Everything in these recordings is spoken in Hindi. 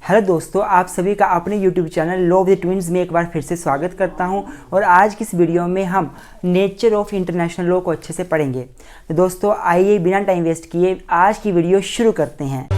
हेलो दोस्तों, आप सभी का अपने YouTube channel law with twins में एक बार फिर से स्वागत करता हूं। और आज की इस वीडियो में हम नेचर ऑफ इंटरनेशनल लॉ को अच्छे से पढ़ेंगे। तो दोस्तों आइए बिना टाइम वेस्ट किए आज की वीडियो शुरू करते हैं।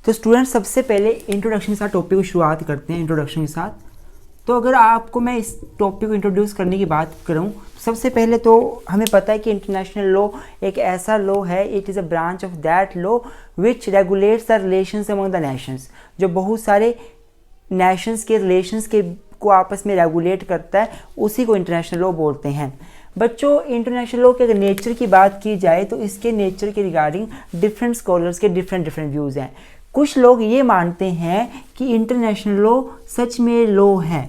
तो स्टूडेंट सबसे पहले इंट्रोडक्शन के साथ टॉपिक की शुरुआत करते हैं। इंट्रोडक्शन के साथ तो अगर आपको मैं इस टॉपिक को इंट्रोड्यूस करने की बात करूं, सबसे पहले तो हमें पता है कि इंटरनेशनल लॉ एक ऐसा लॉ है, it is a branch of that law which regulates the relations among the Nations, जो बहुत सारे नेशंस के रिलेशंस के को आपस में रेगुलेट करता है, उसी को इंटरनेशनल लॉ बोलते हैं। बच्चों इंटरनेशनल लॉ के अगर नेचर की बात की जाए तो इसके नेचर के रिगार्डिंग डिफरेंट स्कॉलर्स के डिफरेंट व्यूज़ हैं। कुछ लोग ये मानते हैं कि इंटरनेशनल लॉ सच में लॉ है,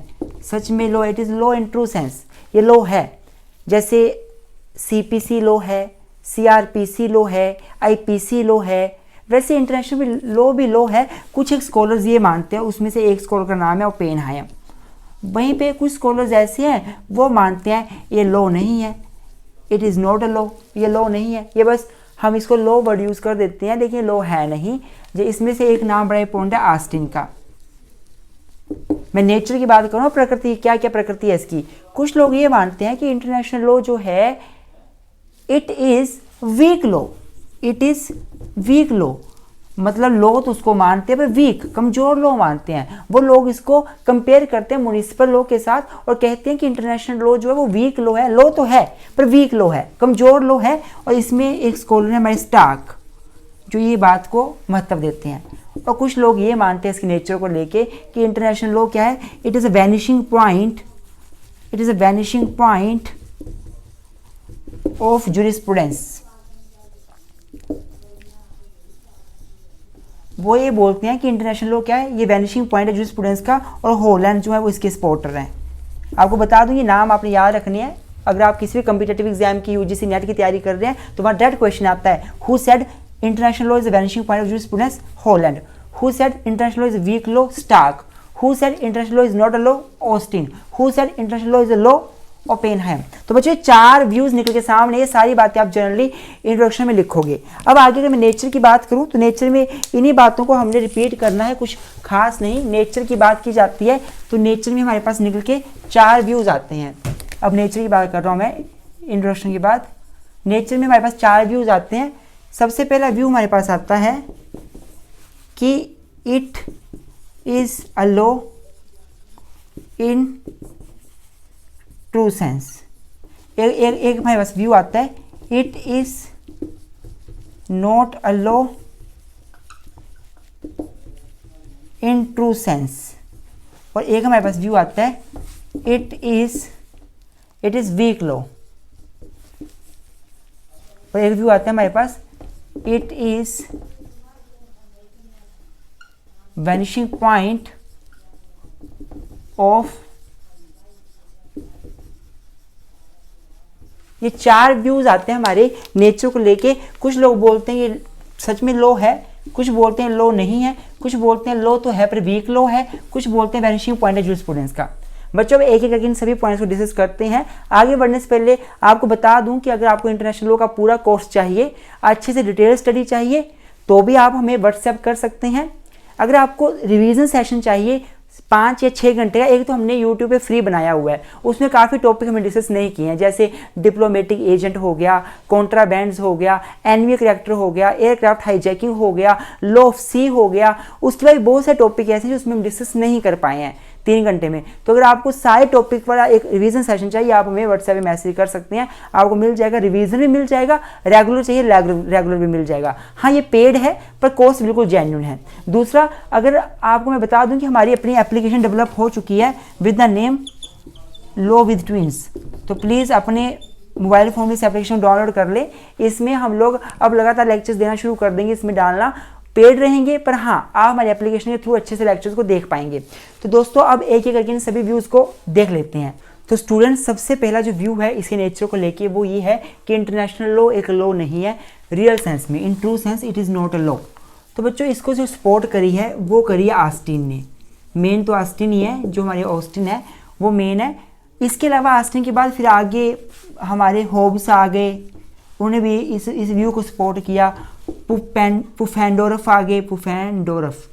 सच में law, it is law in true sense, ये लॉ है। जैसे CPC लॉ है, CRPC लॉ है, IPC लॉ है, वैसे इंटरनेशनल लॉ भी लॉ है। कुछ एक स्कॉलर्स ये मानते हैं, उसमें से एक स्कॉलर का नाम है ओपेनहाइमर। वहीं पे कुछ स्कॉलर्स ऐसे हैं वो मानते हैं ये लॉ नहीं है, it is not a law, ये लॉ नहीं है, ये बस हम इसको लॉ वर्ड यूज़ कर देते हैं लेकिन लॉ है नहीं। जो इसमें से एक नाम बड़ा इंपॉर्टेंट है ऑस्टिन का। मैं नेचर की बात करूँ, प्रकृति क्या क्या प्रकृति है इसकी। कुछ लोग ये मानते हैं कि इंटरनेशनल लॉ जो है it is week law, it is week law, मतलब लॉ तो उसको मानते हैं पर वीक, कमज़ोर लॉ मानते हैं। वो लोग इसको कंपेयर करते हैं म्युनिसिपल लॉ के साथ और कहते हैं कि इंटरनेशनल लॉ जो है वो वीक लॉ है, लॉ तो है पर वीक लॉ है, कमज़ोर लॉ है। और इसमें एक स्कॉलर है हमारे स्टार्क जो ये बात को महत्व देते हैं। और कुछ लोग ये मानते हैं इसके नेचर को लेके कि इंटरनेशनल लॉ क्या है, it is a vanishing point, it is a vanishing point of jurisprudence. वो ये बोलते हैं कि इंटरनेशनल लॉ क्या है, ये वैनिशिंग पॉइंट है जूरिस्प्रूडेंस का, और हॉलैंड जो है वो इसके सपोर्टर हैं। आपको बता दूं ये नाम आपने याद रखने हैं। अगर आप किसी भी कम्पिटेटिव एग्जाम की UGC नेट की तैयारी कर रहे हैं तो वहाँ डायरेक्ट क्वेश्चन आता है, who said international law is a vanishing point of jurisprudence, Holland. Who said international law is a weak law, Stark. Who said international law is not a law, Austin. Who said international law is a law, Oppenheimer. तो बच्चों चार व्यूज निकल के सामने, ये सारी बातें आप जनरली इंट्रोडक्शन में लिखोगे। अब आगे अगर मैं नेचर की बात करूं तो नेचर में इन्हीं बातों को हमने रिपीट करना है, कुछ खास नहीं। नेचर की बात की जाती है तो नेचर में हमारे पास निकल के चार व्यूज आते हैं। अब नेचर की बात कर रहा हूं मैं इंट्रोडक्शन के बाद। नेचर में हमारे पास चार व्यूज आते हैं। सबसे पहला व्यू हमारे पास आता है कि it is a law in true sense. एक हमारे पास व्यू आता है, it is not a law in true sense. और एक हमारे पास व्यू आता है, इट इज वीक लॉ। और एक व्यू आता है हमारे पास, it is vanishing point of. ये चार व्यूज आते हैं हमारे नेचर को लेके। कुछ लोग बोलते हैं ये सच में लॉ है, कुछ बोलते हैं लॉ नहीं है, कुछ बोलते हैं लॉ तो है पर वीक लॉ है, कुछ बोलते हैं वैनिशिंग पॉइंट है जूरिस्प्रूडेंस का। बच्चों एक एक करके इन सभी पॉइंट्स को डिस्कस करते हैं। आगे बढ़ने से पहले आपको बता दूं कि अगर आपको इंटरनेशनल लॉ का पूरा कोर्स चाहिए, अच्छे से डिटेल स्टडी चाहिए, तो भी आप हमें व्हाट्सएप कर सकते हैं। अगर आपको रिवीजन सेशन चाहिए 5 या 6 घंटे का, एक तो हमने YouTube पे फ्री बनाया हुआ है, उसमें काफ़ी टॉपिक हमने डिस्कस नहीं किए हैं, जैसे डिप्लोमेटिक एजेंट हो गया, कॉन्ट्राबैंड्स हो गया, एनिमी करैक्टर हो गया, एयरक्राफ्ट हाईजैकिंग हो गया, लॉ ऑफ सी हो गया। उसके बाद बहुत सारे टॉपिक ऐसे हैं जो उसमें हम डिस्कस नहीं कर पाए हैं 3 घंटे में। तो अगर आपको सारे टॉपिक वाला एक रिवीजन सेशन चाहिए, आप हमें व्हाट्सएप पे मैसेज कर सकते हैं, आपको मिल जाएगा। रिवीजन भी मिल जाएगा, रेगुलर चाहिए रेगुलर भी मिल जाएगा। हाँ ये पेड है पर कोर्स बिल्कुल जेन्युइन है। दूसरा, अगर आपको मैं बता दूं कि हमारी अपनी एप्लीकेशन डेवलप हो चुकी है with the name law with twins, तो प्लीज़ अपने मोबाइल फ़ोन में इस एप्लीकेशन डाउनलोड कर ले। इसमें हम लोग अब लगातार लेक्चर्स देना शुरू कर देंगे, इसमें डालना पेड रहेंगे, पर हाँ आप हमारी एप्लीकेशन के थ्रू अच्छे से लेक्चर्स को देख पाएंगे। तो दोस्तों अब एक एक करके इन सभी व्यूज़ को देख लेते हैं। तो स्टूडेंट सबसे पहला जो व्यू है इसके नेचर को लेके वो ये है कि इंटरनेशनल लॉ एक लॉ नहीं है रियल सेंस में, इन true sense it is not a law. तो बच्चों इसको जो सपोर्ट करी है वो करी है ऑस्टिन ने, मेन तो ऑस्टिन ही है, जो हमारे ऑस्टिन है वो मेन है। इसके अलावा ऑस्टिन के बाद फिर आगे हमारे होब्स आ गए, उन्होंने भी इस व्यू को सपोर्ट किया। पुफेंडोरफ आ गए, पुफेंडोरफ,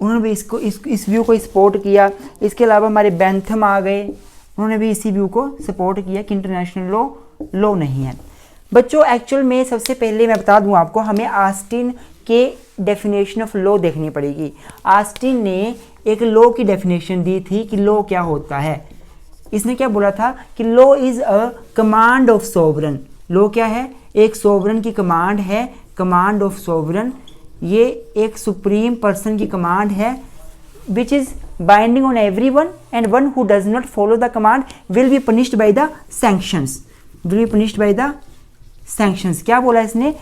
उन्होंने भी इस व्यू को सपोर्ट किया। इसके अलावा हमारे बेंथम आ गए, उन्होंने भी इसी व्यू को सपोर्ट किया कि इंटरनेशनल लॉ नहीं है। बच्चों एक्चुअल में सबसे पहले मैं बता दूं आपको, हमें ऑस्टिन के डेफिनेशन ऑफ लॉ देखनी पड़ेगी। ऑस्टिन ने एक लॉ की डेफिनेशन दी थी कि लॉ क्या होता है। इसने क्या बोला था कि law is a command of sovereign. Law क्या है? एक सोवरन की कमांड है, कमांड ऑफ सोवरन। ये एक सुप्रीम पर्सन की कमांड है which is binding on everyone and one who does not follow the command will be punished by the sanctions, will be punished by the sanctions. क्या बोला इसने?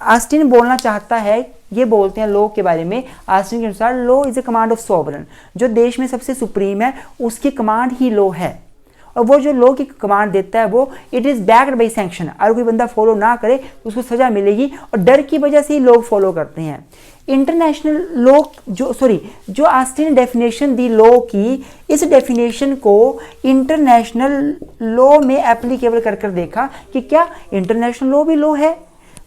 ऑस्टिन बोलना चाहता है, ये बोलते हैं लॉ के बारे में, ऑस्टिन के अनुसार law is a command of sovereign. जो देश में सबसे सुप्रीम है उसकी कमांड ही लॉ है, और वो जो लॉ की कमांड देता है वो it is backed by sanction. अगर कोई बंदा फॉलो ना करे तो उसको सजा मिलेगी, और डर की वजह से ही लोग फॉलो करते हैं। इंटरनेशनल लॉ जो ऑस्टिन ने डेफिनेशन दी लॉ की, इस डेफिनेशन को इंटरनेशनल लॉ में एप्लीकेबल कर देखा कि क्या इंटरनेशनल लॉ भी लॉ है।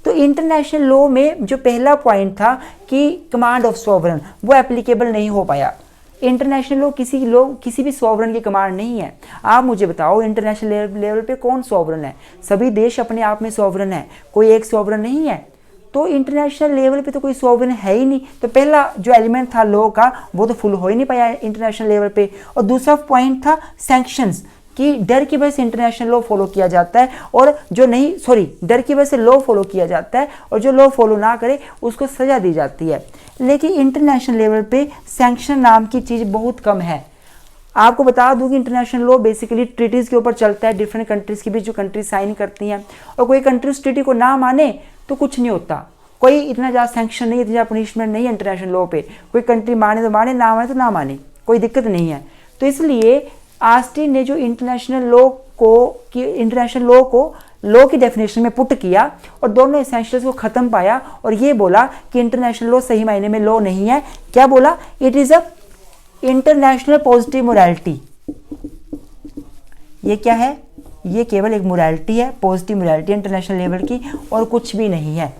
तो इंटरनेशनल लॉ में जो पहला पॉइंट था कि कमांड ऑफ सोवरन, वो एप्लीकेबल नहीं हो पाया। इंटरनेशनल लॉ किसी भी सोवरन की कमांड नहीं है। आप मुझे बताओ इंटरनेशनल लेवल पे कौन सोवरन है? सभी देश अपने आप में सोवरन है, कोई एक सोवरन नहीं है। तो इंटरनेशनल लेवल पे तो कोई सोवरन है ही नहीं। तो पहला जो एलिमेंट था लॉ का वो तो फुल हो ही नहीं पाया इंटरनेशनल लेवल पे। और दूसरा पॉइंट था सैंक्शंस, कि डर की वजह से इंटरनेशनल लॉ फॉलो किया जाता है, और जो नहीं डर की वजह से लॉ फॉलो किया जाता है, और जो लॉ फॉलो ना करे उसको सजा दी जाती है। लेकिन इंटरनेशनल लेवल पे सैंक्शन नाम की चीज़ बहुत कम है। आपको बता दूं कि इंटरनेशनल लॉ बेसिकली ट्रीटीज़ के ऊपर चलता है, डिफरेंट कंट्रीज़ के बीच जो कंट्रीज साइन करती हैं, और कोई कंट्री उस ट्रीटी को ना माने तो कुछ नहीं होता। कोई इतना ज़्यादा सैंक्शन नहीं, इतना ज़्यादा पनिशमेंट नहीं है इंटरनेशनल लॉ पे। कोई कंट्री माने तो माने, ना माने तो ना माने, कोई दिक्कत नहीं है। तो इसलिए ऑस्टिन ने जो इंटरनेशनल लॉ को लॉ की डेफिनेशन में पुट किया और दोनों एसेंशियल्स को ख़त्म पाया, और ये बोला कि इंटरनेशनल लॉ सही मायने में लॉ नहीं है। क्या बोला? It is a international positive morality. ये क्या है? ये केवल एक मोरालिटी है, पॉजिटिव मोरालिटी इंटरनेशनल लेवल की, और कुछ भी नहीं है।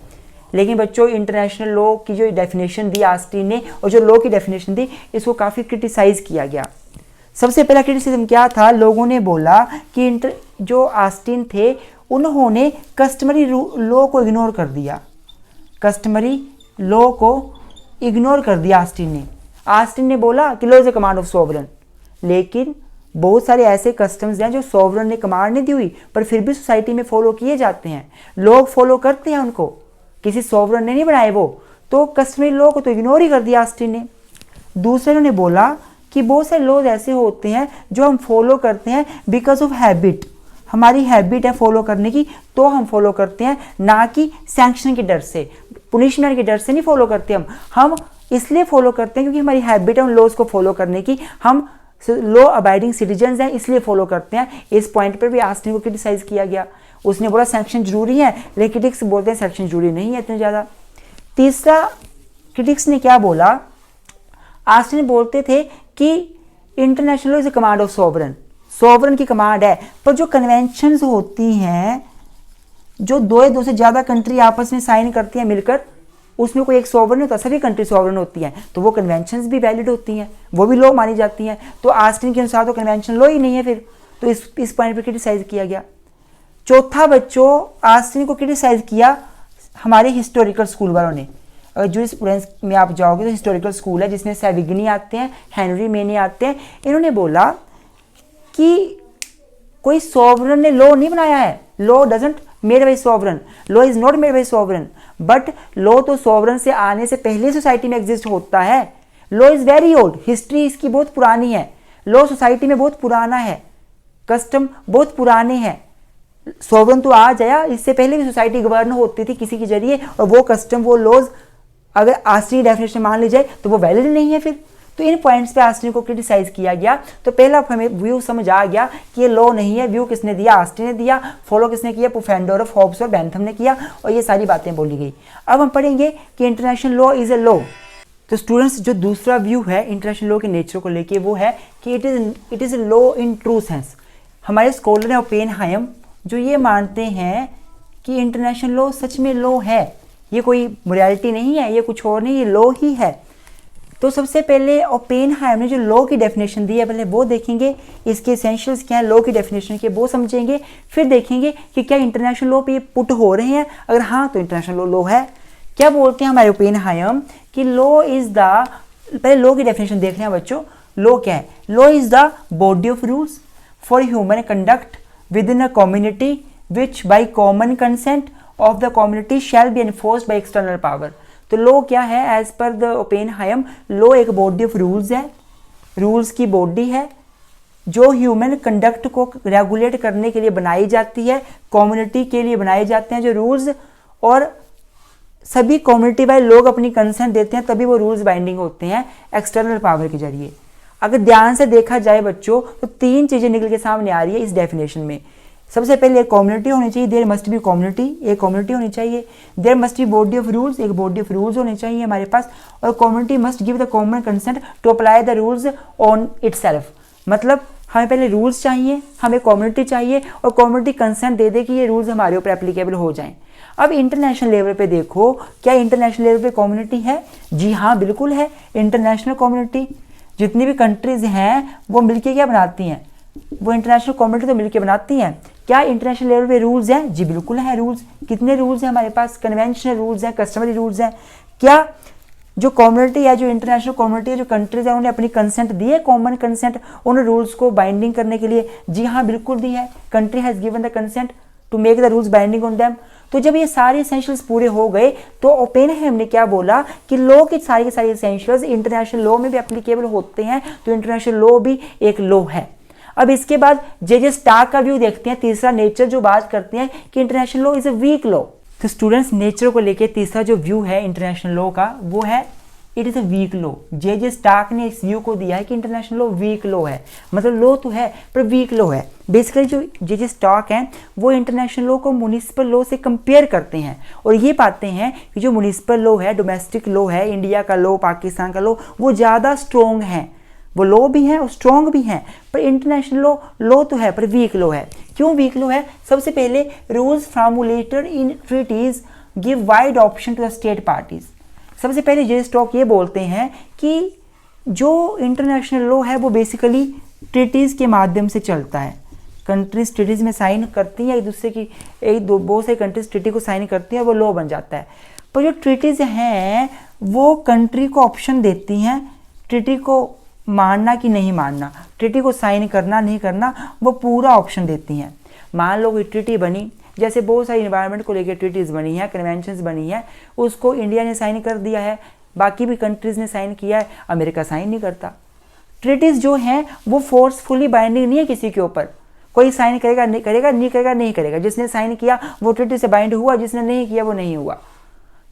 लेकिन बच्चों इंटरनेशनल लॉ की जो डेफिनेशन दी ऑस्टिन ने, और जो लॉ की डेफिनेशन दी, इसको काफ़ी क्रिटिसाइज़ किया गया। सबसे पहला क्रिटिसिज्म क्या था? लोगों ने बोला कि जो ऑस्टिन थे उन्होंने कस्टमरी लॉ को इग्नोर कर दिया, कस्टमरी लॉ को इग्नोर कर दिया ऑस्टिन ने बोला कि law is a command of sovereign. लेकिन बहुत सारे ऐसे कस्टम्स हैं जो सोवरन ने कमांड नहीं दी हुई, पर फिर भी सोसाइटी में फॉलो किए जाते हैं, लोग फॉलो करते हैं उनको, किसी सोवरन ने नहीं बनाए वो। तो कस्टमरी लॉ को तो इग्नोर ही कर दिया ऑस्टिन ने। दूसरे ने बोला कि बहुत सारे लॉज ऐसे होते हैं जो हम फॉलो करते हैं बिकॉज ऑफ हैबिट, हमारी हैबिट है फॉलो करने की, तो हम फॉलो करते हैं, ना कि सैंक्शन के डर से, पुनिशमेंट के डर से नहीं फॉलो करते। हम इसलिए फॉलो करते हैं क्योंकि हमारी हैबिट है उन लॉज को फॉलो करने की, हम लॉ अबाइडिंग सिटीजन्स हैं इसलिए फॉलो करते हैं। इस पॉइंट पर भी ऑस्टिन को क्रिटिसाइज किया गया। उसने बोला सैंक्शन जरूरी है, लेकिन क्रिटिक्स बोलते हैं सैंक्शन जरूरी नहीं है इतने ज़्यादा। तीसरा क्रिटिक्स ने क्या बोला? ऑस्टिन बोलते थे कि international is a command of sovereign की कमांड है, पर जो कन्वेंशंस होती हैं, जो दो से ज़्यादा कंट्री आपस में साइन करती हैं मिलकर, उसमें कोई एक सोवरन नहीं होता, सभी कंट्री सोवरन होती हैं, तो वो कन्वेंशंस भी वैलिड होती हैं, वो भी लॉ मानी जाती हैं। तो ऑस्टिन के अनुसार तो कन्वेंशन लॉ ही नहीं है फिर, तो इस पॉइंट पर क्रिटिसाइज किया गया। चौथा बच्चों, ऑस्टिन को क्रिटिसाइज किया हमारे हिस्टोरिकल स्कूल वालों ने। जूरिस्प्रूडेंस में आप जाओगे तो हिस्टोरिकल स्कूल है जिसमें सेविग्नी आते हैं, हेनरी मेनी आते हैं। इन्होंने बोला कि कोई सोवरन ने लॉ नहीं बनाया है, law doesn't made by sovereign, law is not made by sovereign, but law तो सोवरन से आने से पहले सोसाइटी में एग्जिस्ट होता है। Law is very old, history इसकी बहुत पुरानी है, लॉ सोसाइटी में बहुत पुराना है, कस्टम बहुत पुराने हैं। सोवरन तो आज आया, इससे पहले भी सोसाइटी गवर्न होती थी किसी के जरिए, और वो कस्टम वो लॉज अगर ऑस्टिन डेफिनेशन मान ली जाए तो वो वैलिड नहीं है फिर। तो इन पॉइंट्स पे ऑस्टिन को क्रिटिसाइज किया गया। तो पहला हमें व्यू समझ आ गया कि ये लॉ नहीं है। व्यू किसने दिया? ऑस्टिन ने दिया। फॉलो किसने किया? पुफेंडोर्फ, हॉब्स और बेंथम ने किया, और ये सारी बातें बोली गई। अब हम पढ़ेंगे कि international law is a law. तो स्टूडेंट्स, जो दूसरा व्यू है इंटरनेशनल लॉ के नेचर को लेके, वो है कि it is a law in true sense. हमारे स्कॉलर हैं ओपेनहाइम, जो ये मानते हैं कि इंटरनेशनल लॉ सच में लॉ है, ये कोई मोरालिटी नहीं है, ये कुछ और नहीं, ये लॉ ही है। तो सबसे पहले ओपेनहाइम ने जो लॉ की डेफिनेशन दी है, पहले वो देखेंगे, इसके एसेंशियल्स क्या है लॉ की डेफिनेशन के, वो समझेंगे। फिर देखेंगे कि क्या इंटरनेशनल लॉ पे ये पुट हो रहे हैं, अगर हाँ तो इंटरनेशनल लॉ है। क्या बोलते हैं हमारे ओपेनहाइम कि लॉ इज द, पहले लॉ की डेफिनेशन देख रहे हैं बच्चों। लॉ क्या है? Law is the body of rules for human conduct within a community which by common consent of the community shall be enforced by external power. तो लॉ क्या है? As per the Oppenheim, law एक बॉडी ऑफ रूल्स है, रूल्स की बॉडी है जो ह्यूमन कंडक्ट को रेगुलेट करने के लिए बनाई जाती है, कम्युनिटी के लिए बनाए जाते हैं जो रूल्स, और सभी कम्युनिटी वाले लोग अपनी कंसेंट देते हैं, तभी वो रूल्स बाइंडिंग होते हैं एक्सटर्नल पावर के जरिए। अगर ध्यान से देखा जाए बच्चों, तो 3 चीज़ें निकल के सामने आ रही है इस डेफिनेशन में। सबसे पहले एक कम्युनिटी होनी चाहिए, देयर मस्ट बी कम्युनिटी, एक कम्युनिटी होनी चाहिए। There must be body of rules, एक बॉडी ऑफ रूल्स होनी चाहिए हमारे पास। और community must give the common consent to apply the rules on itself. मतलब हमें पहले रूल्स चाहिए, हमें कम्युनिटी चाहिए, और कम्युनिटी कंसेंट दे दे कि ये रूल्स हमारे ऊपर एप्लीकेबल हो जाएं। अब इंटरनेशनल लेवल पे देखो, क्या इंटरनेशनल लेवल पे कम्युनिटी है? जी हाँ, बिल्कुल है। इंटरनेशनल कम्युनिटी, जितनी भी कंट्रीज हैं वो मिलके क्या बनाती हैं? वो इंटरनेशनल कम्युनिटी तो मिलके बनाती हैं। क्या इंटरनेशनल लेवल पे रूल्स हैं? जी बिल्कुल है रूल्स। कितने रूल्स हैं हमारे पास? कन्वेंशनल रूल्स हैं, कस्टमरी रूल्स हैं। क्या जो कम्युनिटी है, जो इंटरनेशनल कम्युनिटी है, जो कंट्रीज है, उन्होंने अपनी कंसेंट दी है, कॉमन कंसेंट उन रूल्स को बाइंडिंग करने के लिए? जी हाँ, बिल्कुल दी है। Country has given the consent to make the rules binding on them. तो जब ये सारे एसेंशियल्स पूरे हो गए, तो ओपेनहाइम ने क्या बोला कि लॉ के सारे एसेंशियल्स इंटरनेशनल लॉ में भी एप्लीकेबल होते हैं, तो इंटरनेशनल लॉ भी एक लॉ है। अब इसके बाद जे स्टार्क का व्यू देखते हैं, तीसरा नेचर, जो बात करते हैं कि international law is a weak law. तो स्टूडेंट्स, नेचर को लेके तीसरा जो व्यू है इंटरनेशनल लॉ का, वो है it is a weak law. J Stark ने इस व्यू को दिया है कि इंटरनेशनल लॉ वीक लॉ है, मतलब लॉ तो है पर वीक लॉ है। बेसिकली जो जे स्टार्क हैं वो इंटरनेशनल लॉ को म्युनिसिपल लॉ से कंपेयर करते हैं, और ये पाते हैं कि जो म्युनिसिपल लॉ है, डोमेस्टिक लॉ है, इंडिया का लॉ, पाकिस्तान का लॉ, वो ज़्यादा स्ट्रॉन्ग है। वो लॉ भी हैं और स्ट्रॉन्ग भी हैं, पर इंटरनेशनल लॉ तो है पर वीक लॉ है। क्यों वीक लॉ है? सबसे पहले, rules formulated in treaties give wide option to the state parties. सबसे पहले जे स्टॉक ये बोलते हैं कि जो इंटरनेशनल लॉ है वो बेसिकली ट्रीटीज़ के माध्यम से चलता है। कंट्रीज ट्रीटीज़ में साइन करती हैं, एक दूसरे की, बहुत सारी कंट्रीज ट्रीटी को साइन करती हैं, वो लॉ बन जाता है। पर जो ट्रीटीज़ हैं वो कंट्री को ऑप्शन देती हैं ट्रीटी को मानना कि नहीं मानना, ट्रीटी को साइन करना नहीं करना, वो पूरा ऑप्शन देती हैं। मान लो कोई ट्रीटी बनी, जैसे बहुत सारी इन्वायरमेंट को लेकर ट्रीटीज़ बनी है, कन्वेंशंस बनी है, उसको इंडिया ने साइन कर दिया है, बाकी भी कंट्रीज़ ने साइन किया है, अमेरिका साइन नहीं करता। ट्रीटीज़ जो हैं वो फोर्सफुली बाइंडिंग नहीं है किसी के ऊपर, कोई साइन करेगा नहीं करेगा, नहीं करेगा नहीं करेगा, जिसने साइन किया वो ट्रीटी से बाइंड हुआ, जिसने नहीं किया वो नहीं हुआ।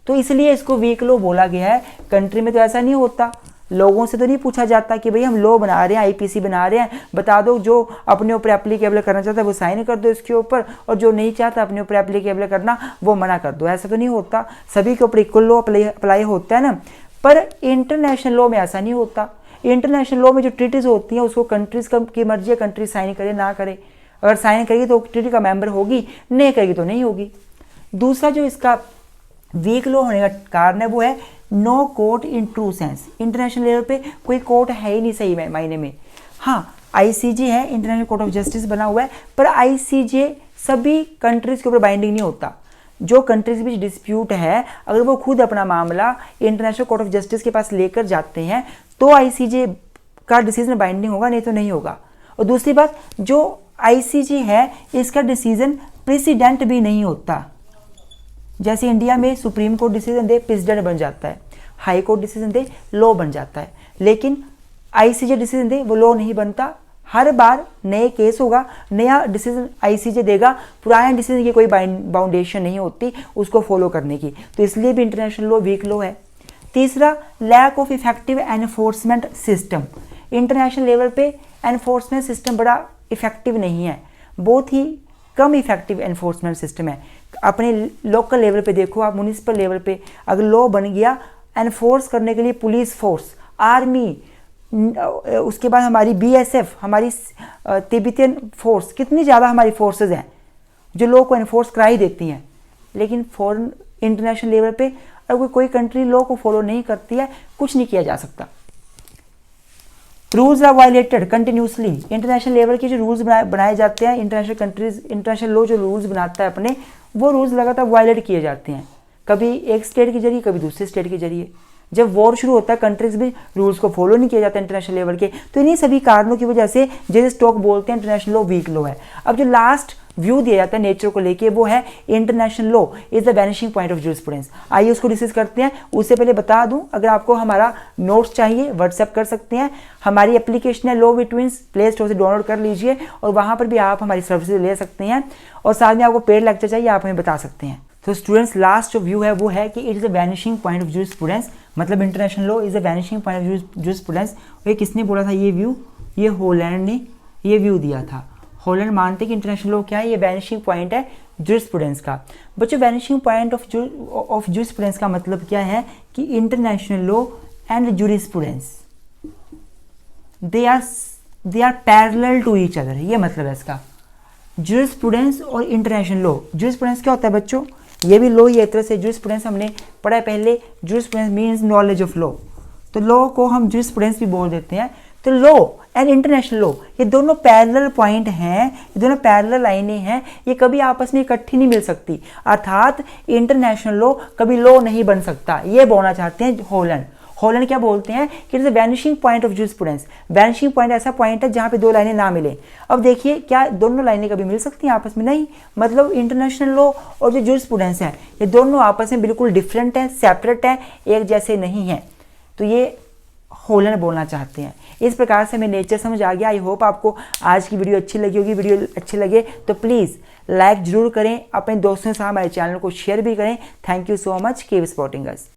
तो इसलिए इसको वीक लॉ बोला गया है। कंट्री में तो ऐसा नहीं होता, लोगों से तो नहीं पूछा जाता कि भाई हम लॉ बना रहे हैं, आईपीसी बना रहे हैं, बता दो जो अपने ऊपर एप्लीकेबल करना चाहता है वो साइन कर दो इसके ऊपर, और जो नहीं चाहता अपने ऊपर एप्लीकेबल करना वो मना कर दो। ऐसा तो नहीं होता, सभी के ऊपर इक्वल लॉ अप्लाई होता है ना। पर इंटरनेशनल लॉ में ऐसा नहीं होता। इंटरनेशनल लॉ में जो ट्रीटीज़ होती हैं उसको कंट्रीज़ की मर्जी है, कंट्री साइन करे ना करे। अगर साइन करेगी तो ट्रीटी का मेंबर होगी, नहीं करेगी तो नहीं होगी। दूसरा जो इसका वीक लॉ होने का कारण है वो है no court in true sense. International level पे कोई कोर्ट है ही नहीं सही मायने में। हाँ, आईसीजे है, इंटरनेशनल कोर्ट ऑफ जस्टिस बना हुआ है, पर आईसीजे सभी कंट्रीज़ के ऊपर बाइंडिंग नहीं होता। जो कंट्रीज़ के बीच डिस्प्यूट है, अगर वो खुद अपना मामला इंटरनेशनल कोर्ट ऑफ जस्टिस के पास लेकर जाते हैं तो आईसीजे का डिसीजन बाइंडिंग होगा, नहीं तो नहीं होगा। और दूसरी बात, जो आईसीजे है इसका डिसीजन प्रेसिडेंट भी नहीं होता। जैसे इंडिया में सुप्रीम कोर्ट डिसीजन दे प्रेसिडेंट बन जाता है, हाई कोर्ट डिसीजन दे लॉ बन जाता है, लेकिन आईसीजे डिसीजन दे वो लॉ नहीं बनता। हर बार नए केस होगा, नया डिसीजन आईसीजे देगा, पुराने डिसीजन की कोई बाउंडेशन नहीं होती उसको फॉलो करने की। तो इसलिए भी इंटरनेशनल लॉ वीक लॉ है। तीसरा, lack of effective enforcement system. International level पे एनफोर्समेंट सिस्टम बड़ा इफेक्टिव नहीं है, बहुत ही कम इफेक्टिव एनफोर्समेंट सिस्टम है। अपने लोकल लेवल पे देखो आप, म्यूनिसिपल लेवल पे अगर लॉ बन गया एनफोर्स करने के लिए पुलिस फोर्स, आर्मी, उसके बाद हमारी बीएसएफ, हमारी तिब्बतियन फोर्स, कितनी ज़्यादा हमारी फोर्सेस हैं जो लॉ को एनफोर्स करा ही देती हैं। लेकिन फॉरेन इंटरनेशनल लेवल पे अगर कोई कंट्री लॉ को फॉलो नहीं करती है, कुछ नहीं किया जा सकता। Rules are violated continuously. International level के जो रूल्स बनाए जाते हैं, इंटरनेशनल लॉ जो रूल्स बनाता है अपने, वो रूल्स लगातार वायलेट किए जाते हैं, कभी एक स्टेट के जरिए, कभी दूसरे स्टेट के जरिए। जब वॉर शुरू होता है, कंट्रीज भी रूल्स को फॉलो नहीं किया जाता इंटरनेशनल लेवल के। तो इन्हीं सभी कारणों की वजह से जैसे स्टॉक बोलते हैं इंटरनेशनल लॉ वीक लॉ है। अब जो लास्ट व्यू दिया जाता है नेचर को लेके, वो है international law is the vanishing point of jurisprudence. आइए उसको डिस्कस करते हैं। उससे पहले बता दूं, अगर आपको हमारा नोट्स चाहिए व्हाट्सएप कर सकते हैं। हमारी एप्लीकेशन है law with twins, play store से डाउनलोड कर लीजिए और वहां पर भी आप हमारी सर्विसेज ले सकते हैं। और साथ में आपको पेड लेक्चर चाहिए, आप हमें बता सकते हैं। तो स्टूडेंट्स, लास्ट जो व्यू है वो है कि it is a vanishing point of jurisprudence, मतलब international law is a vanishing point of jurisprudence. ये किसने बोला था ये व्यू? ये हॉलैंड ने ये व्यू दिया था। हॉलैंड मानते कि इंटरनेशनल लॉ क्या है, ये वैनिशिंग पॉइंट है जूरिस्प्रूडेंस का। बच्चों, वैनिशिंग पॉइंट ऑफ जूरिस्प्रूडेंस का मतलब क्या है कि international law and jurisprudence they are parallel to each other, ये मतलब है इसका। जूरिस्प्रूडेंस और इंटरनेशनल लॉ, जूरिस्प्रूडेंस क्या होता है बच्चों? ये भी लॉ ही एक तरह से, जूरिस्प्रूडेंस हमने पढ़ा है पहले, jurisprudence means knowledge of law. तो लॉ को हम जूरिस्प्रूडेंस भी बोल देते हैं। तो लॉ एंड इंटरनेशनल लॉ ये दोनों पैरेलल पॉइंट हैं, ये दोनों पैरेलल लाइनें हैं, ये कभी आपस में इकट्ठी नहीं मिल सकती। अर्थात इंटरनेशनल लॉ कभी लॉ नहीं बन सकता, ये बोलना चाहते हैं हॉलैंड। हॉलैंड क्या बोलते हैं कि it is a vanishing point of jurisprudence. Vanishing point ऐसा पॉइंट है जहां पे दो लाइनें ना मिले। अब देखिए, क्या दोनों लाइनें कभी मिल सकती हैं आपस में? नहीं। मतलब इंटरनेशनल लॉ और जो जूरिस्प्रूडेंस है, ये दोनों आपस में बिल्कुल डिफरेंट है, सेपरेट है, एक जैसे नहीं है। तो ये हॉलैंड बोलना चाहते हैं। इस प्रकार से हमें नेचर समझ आ गया। आई होप आपको आज की वीडियो अच्छी लगी होगी। वीडियो अच्छी लगे तो प्लीज़ लाइक जरूर करें, अपने दोस्तों के साथ हमारे चैनल को शेयर भी करें। Thank you so much, keep supporting us.